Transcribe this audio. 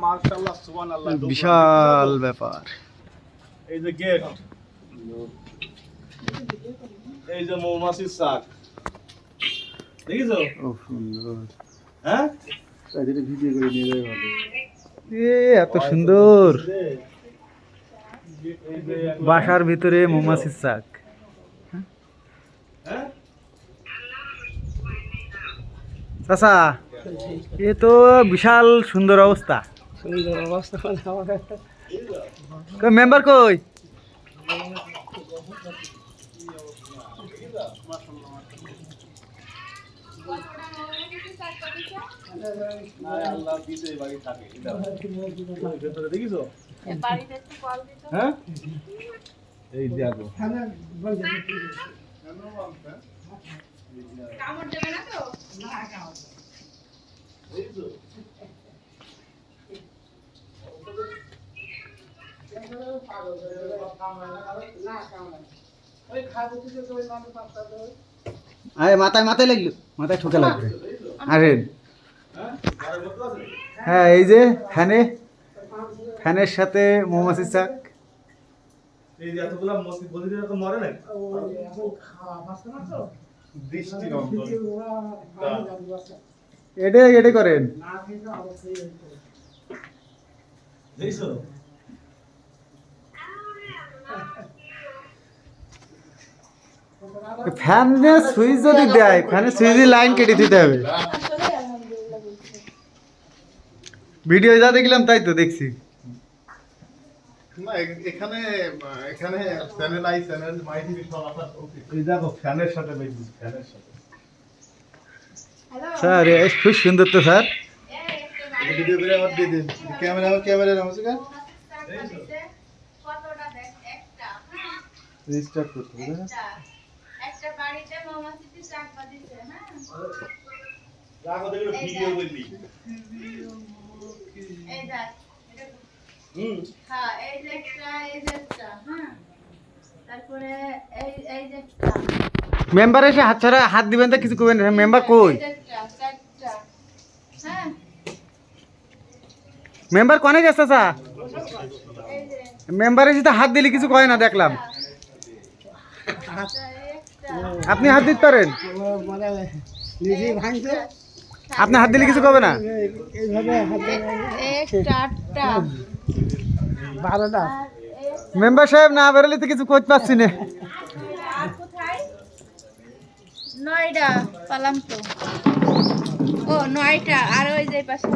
মাশাআল্লাহ সুবহানাল্লাহ বিশাল ব্যাপার। এই যে গেট, এই যে মৌমাছির চাক দেখিছো? ও সুন্দর। হ্যাঁ এটা ভিডিও করে নিয়ে যাই ভালো। এত সুন্দর বাসার ভিতরে মৌমাছির চাক। হ্যাঁ চাচা, এ তো বিশাল সুন্দর অবস্থা। মেম্বার কই? আল্লাহ দিছে বাড়ি থাকে এটা ভেতরে দেখিছো? বাড়িতে একটু কল দিছো? হ্যাঁ এই দেখো কামড় দেবে না তো? না কামড় দেবে। আরে মাথায় মাথায় লাগলো, মাথায় ঠুকে লাগবে। আরে হ্যাঁ, এই যে ফ্যানের সাথে মৌমাছির চাক। এই যে এতগুলা মসজিদ বলি তো মরে না দৃষ্টি এটা করেন দেখছো? ফ্যানের সুইচ যদি দেয়, ফ্যানের সুইচের লাইন কেটে দিতে হবে। ভিডিও যা দেখলাম তাই তো দেখছি। না এখানে এখানে চ্যানেল আই চ্যানেল মাইটি সব আপনার এই দেখো ফ্যানের সাথে বেশি ফ্যানের সাথে স্যার খুব সুন্দর তো স্যার। ভিডিও করে আমার দিয়ে দিন ক্যামেরা আছে কা কতটা দেখ একটা রিস্টার্ট করতে হবে না একটা বাড়িতে মৌমাছিতে চাক বাঁধিছে। হ্যাঁ রাখো দেখো ভিডিও করলি এই দেখ হ্যাঁ এই যে একটা হ্যাঁ তারপরে এই যে একটা মেম্বার এসে হাত ছাড়া হাত দিবেন তো কিছু করবেন না। মেম্বার কই? হ্যাঁ মেম্বার কোনে গেছে স্যার? এই যে মেম্বার এসে তো হাত দিলে কিছু কয় না দেখলাম। আপনি হাত দিতে পারেন? আপনি হাত দিলে কিছু করবে না? মেম্বার সাহেব না বেরোলে তো কিছু করতে পারছি না। নয়টা পালাম তো। ও নয়টা আর ওই যে পাশে